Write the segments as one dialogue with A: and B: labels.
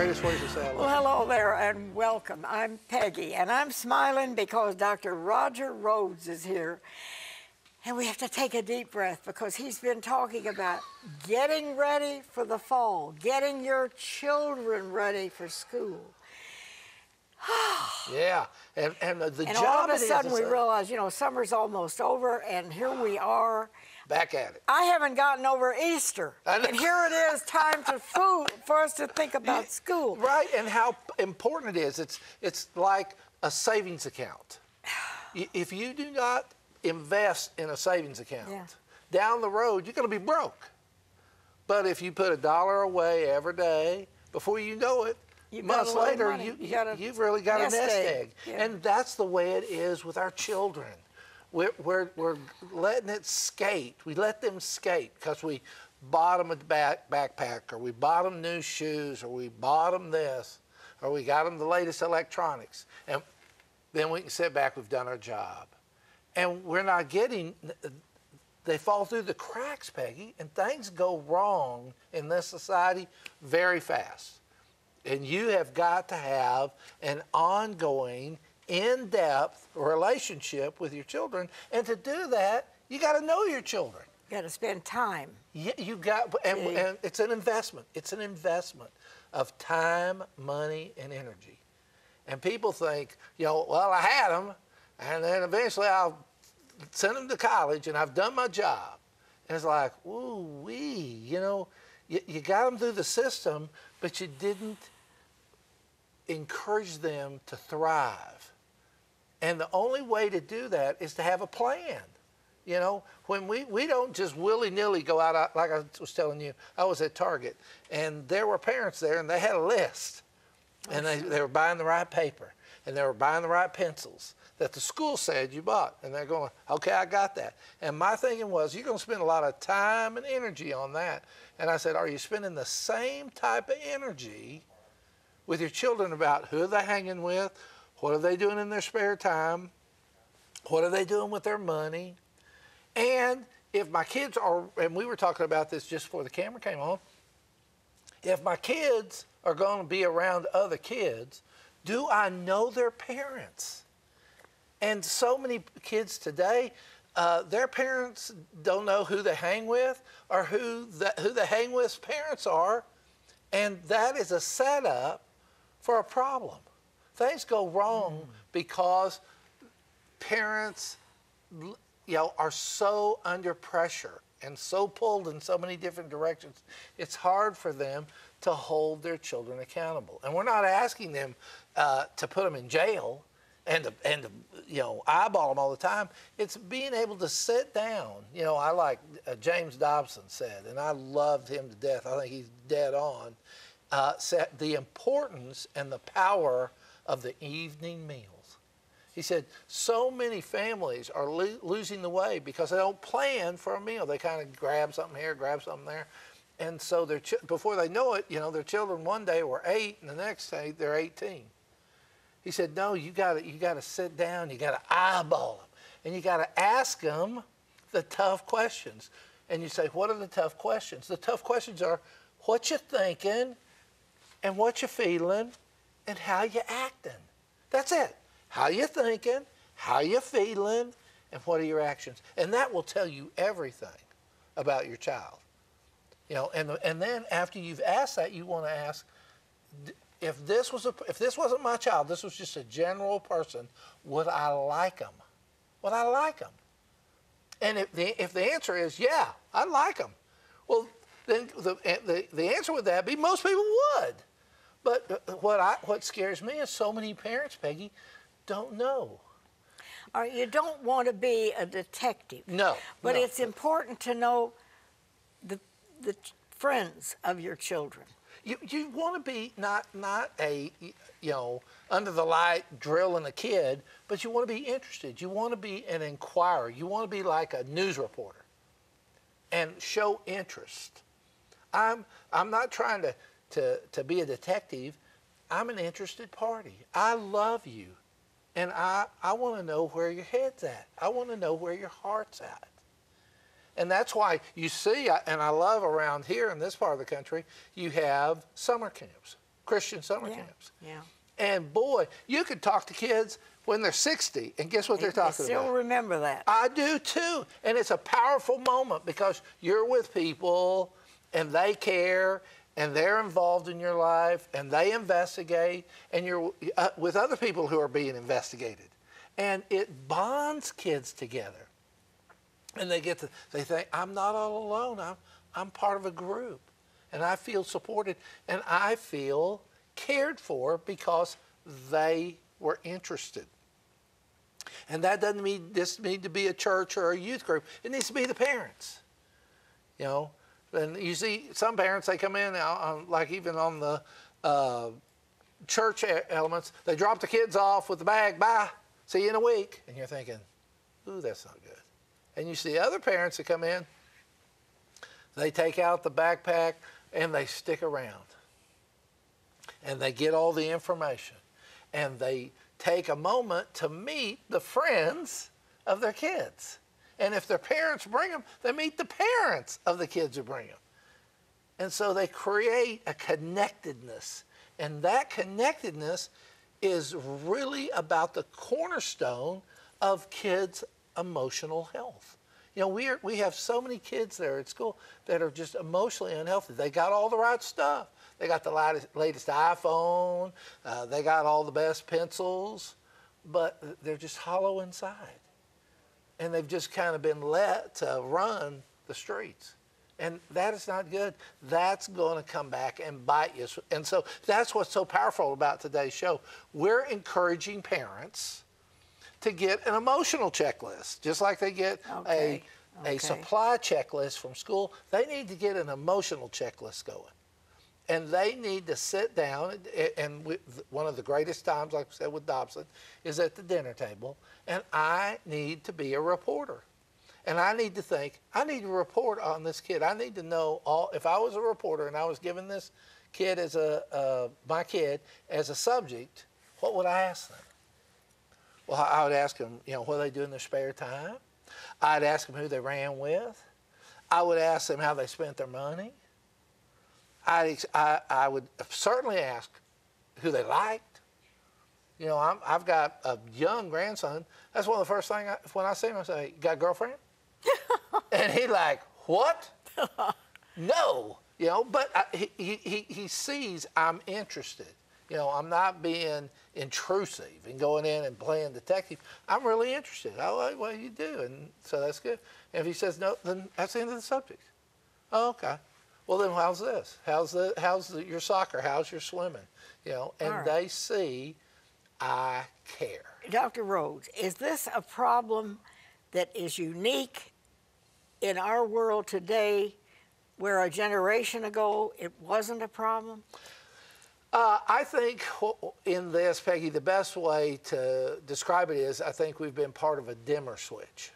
A: greatest ways to say hello.
B: Well, hello there and welcome. I'm Peggy, and I'm smiling because Dr. Roger Rhoades is here. And we have to take a deep breath because he's been talking about getting ready for the fall, getting your children ready for school.
A: Yeah, and the
B: And
A: job
B: all of a
A: it is
B: sudden we realize, you know, summer's almost over, and here we are.
A: back at it.
B: I haven't gotten over Easter, and here it is, time for us to think about school.
A: Right, and how important it is. It's like a savings account. If you do not invest in a savings account, down the road you're going to be broke. But if you put $1 away every day, before you know it, months later, you've really got a nest egg.
B: Yeah.
A: And that's the way it is with our children. We're letting it skate. We let them skate because we bought them a backpack, or we bought them new shoes, or we bought them this, or we got them the latest electronics. And then we can sit back, we've done our job. And we're not getting, they fall through the cracks, Peggy, and things go wrong in this society very fast. And you have got to have an ongoing, in-depth relationship with your children. And to do that, you got to know your children.
B: You got to spend time.
A: Yeah, you got, and it's an investment. It's an investment of time, money, and energy. And people think, you know, well, I had them, and then eventually I'll send them to college, and I've done my job. And it's like, ooh-wee, you know, you got them through the system, but you didn't encourage them to thrive. And the only way to do that is to have a plan. You know, when we don't just willy-nilly go out, like I was telling you, I was at Target, and there were parents there, and they had a list. And they were buying the right paper, and they were buying the right pencils that the school said you bought. And they're going, okay, I got that. And my thinking was, you're going to spend a lot of time and energy on that. And I said, are you spending the same type of energy with your children about who they're hanging with, what are they doing in their spare time, what are they doing with their money? And if my kids are, and we were talking about this just before the camera came on, if my kids are going to be around other kids, do I know their parents? And so many kids today, their parents don't know who they hang with or who the hang with's parents are, and that is a setup for a problem. Things go wrong because parents, you know, are so under pressure and so pulled in so many different directions. It's hard for them to hold their children accountable. And we're not asking them to put them in jail and to you know, eyeball them all the time. It's being able to sit down. You know, I like James Dobson said, and I loved him to death. I think he's dead on. Said the importance and the power of the evening meals. He said so many families are losing the way because they don't plan for a meal. They kind of grab something here, grab something there. And so before they know it, you know, their children one day were 8 and the next day they're 18. He said, no, you got to sit down, you got to eyeball them, and you got to ask them the tough questions. And you say, what are the tough questions? The tough questions are what you thinking, and what you feeling, and how you acting. That's it. How you thinking, how you feeling, and what are your actions. And that will tell you everything about your child. You know, and then after you've asked that, you want to ask, if this wasn't my child, this was just a general person, would I like them? Would I like them? And if the answer is yeah, I like them, well, then the answer would that be most people would. But what scares me is so many parents, Peggy, don't know.
B: Or you don't want to be a detective.
A: No.
B: But it's important to know the friends of your children.
A: You want to be not a, you know, under the light drilling a kid, but you want to be interested. You want to be an inquirer. You want to be like a news reporter and show interest. I'm not trying to be a detective. I'm an interested party. I love you, and I want to know where your head's at. I want to know where your heart's at. And that's why you see, and I love around here in this part of the country, you have summer camps. Christian summer camps.
B: Yeah.
A: And boy, you could talk to kids when they're 60, and guess what they're talking
B: I still
A: about?
B: remember that.
A: I do too. And it's a powerful moment because you're with people and they care and they're involved in your life and they investigate, and you're with other people who are being investigated. And it bonds kids together. And they think, I'm not all alone. I'm part of a group. And I feel supported and I feel cared for because they were interested. And that doesn't mean this need to be a church or a youth group. It needs to be the parents. You know, and you see some parents, they come in like even on the church elements, they drop the kids off with the bag, bye, see you in a week. And you're thinking, ooh, that's not good. And you see other parents that come in, they take out the backpack and they stick around. And they get all the information. And they take a moment to meet the friends of their kids. And if their parents bring them, they meet the parents of the kids who bring them. And so they create a connectedness. And that connectedness is really about the cornerstone of kids' emotional health. You know, we have so many kids there at school that are just emotionally unhealthy. They got all the right stuff. They got the latest iPhone. They got all the best pencils, but they're just hollow inside. And they've just kind of been let to run the streets. And that is not good. That's going to come back and bite you. And so that's what's so powerful about today's show. We're encouraging parents to get an emotional checklist, just like they get a supply checklist from school. They need to get an emotional checklist going. And they need to sit down, and one of the greatest times, like I said with Dobson, is at the dinner table, and I need to be a reporter. And I need to think, I need to report on this kid. I need to know if I was a reporter and I was given this kid as my kid as a subject, what would I ask them? Well, I would ask them, you know, what they do in their spare time. I'd ask them who they ran with. I would ask them how they spent their money. I would certainly ask who they liked. You know, I've got a young grandson. That's one of the first things, when I see him, I say, got a girlfriend? And he's like, what? No. You know, but he sees I'm interested. You know, I'm not being intrusive and going in and playing detective. I'm really interested. Oh, what do you do? And so that's good. And if he says no, then that's the end of the subject. Oh, okay. Well, then how's this? How's your soccer? How's your swimming? You know, and they see I care.
B: Dr. Rhoades, is this a problem that is unique in our world today where a generation ago it wasn't a problem?
A: I think in this, Peggy, the best way to describe it is I think we've been part of a dimmer switch.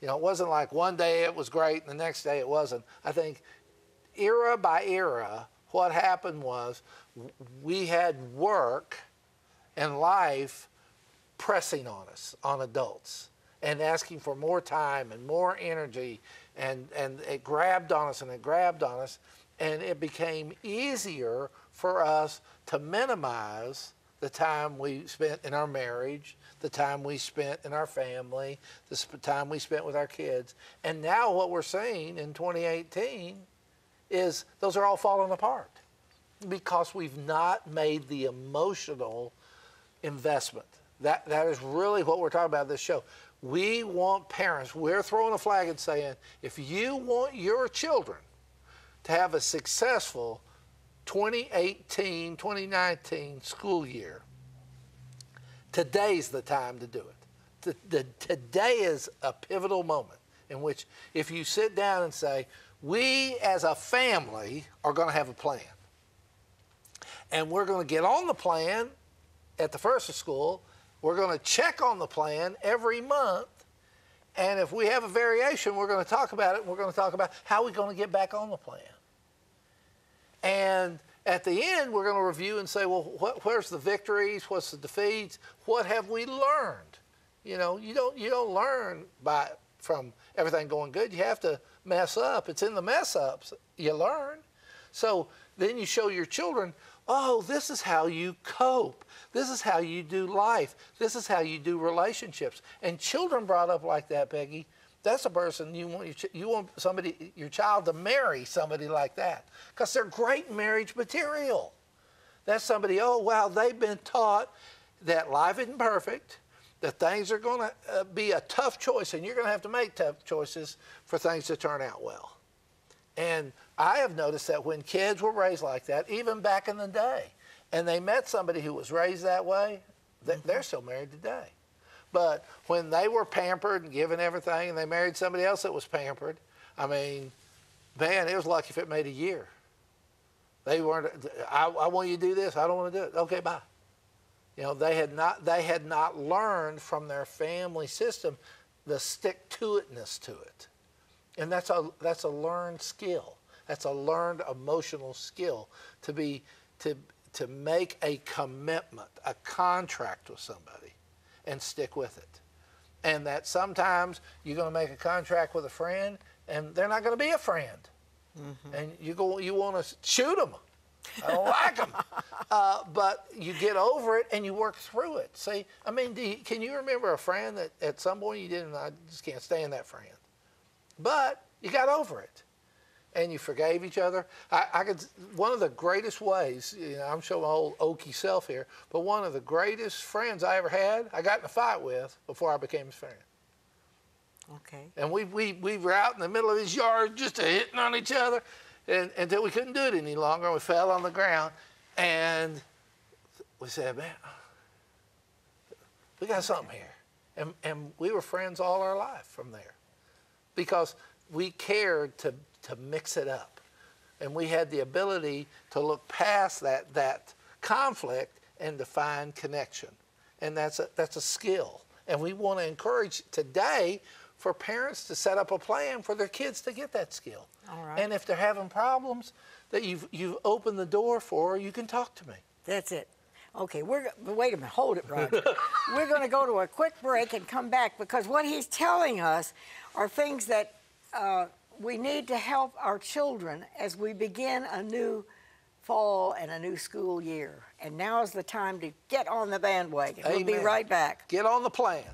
A: You know, it wasn't like one day it was great and the next day it wasn't. I think era by era, what happened was we had work and life pressing on us, on adults, and asking for more time and more energy, and it grabbed on us and it grabbed on us, and it became easier for us to minimize the time we spent in our marriage, the time we spent in our family, the time we spent with our kids. And now what we're seeing in 2018 is those are all falling apart because we've not made the emotional investment. That is really what we're talking about in this show. We want parents, we're throwing a flag and saying, if you want your children to have a successful 2018, 2019 school year, today's the time to do it. Today is a pivotal moment in which if you sit down and say, we as a family are going to have a plan. And we're going to get on the plan at the first of school. We're going to check on the plan every month. And if we have a variation, we're going to talk about it. And we're going to talk about how we're going to get back on the plan. And at the end, we're going to review and say, well, where's the victories? What's the defeats? What have we learned? You know, you don't learn from everything going good. You have to mess up. It's in the mess ups you learn. So then you show your children, oh, this is how you cope. This is how you do life. This is how you do relationships. And children brought up like that, Peggy, that's a person you want somebody, your child, to marry somebody like that, because they're great marriage material. That's somebody, oh, wow, they've been taught that life isn't perfect, that things are going to be a tough choice, and you're going to have to make tough choices for things to turn out well. And I have noticed that when kids were raised like that, even back in the day, and they met somebody who was raised that way, they're still married today. But when they were pampered and given everything, and they married somebody else that was pampered, I mean, man, it was lucky if it made a year. They weren't, I want you to do this, I don't want to do it. Okay, bye. You know, they had not learned from their family system the stick-to-itness to it. And that's a learned skill. That's a learned emotional skill to make a commitment, a contract with somebody, and stick with it. And that sometimes you're going to make a contract with a friend, and they're not going to be a friend. Mm-hmm. And you want to shoot them. I don't like them. But you get over it and you work through it. See, I mean, can you remember a friend that at some point you didn't, I just can't stand that friend. But you got over it. And you forgave each other. One of the greatest ways, you know, I'm showing my old oaky self here, but one of the greatest friends I ever had, I got in a fight with before I became his friend.
B: Okay.
A: And we were out in the middle of his yard just hitting on each other until we couldn't do it any longer. We fell on the ground, and we said, man, we got something here. And we were friends all our life from there, because we cared to mix it up. And we had the ability to look past that conflict and to find connection. And that's a skill. And we want to encourage today for parents to set up a plan for their kids to get that skill.
B: All right.
A: And if they're having problems that you've opened the door for, you can talk to me.
B: That's it. Okay, wait a minute, hold it, Roger. We're going to go to a quick break and come back, because what he's telling us are things that we need to help our children as we begin a new fall and a new school year. And now is the time to get on the bandwagon.
A: Amen.
B: We'll be right back.
A: Get on the plan.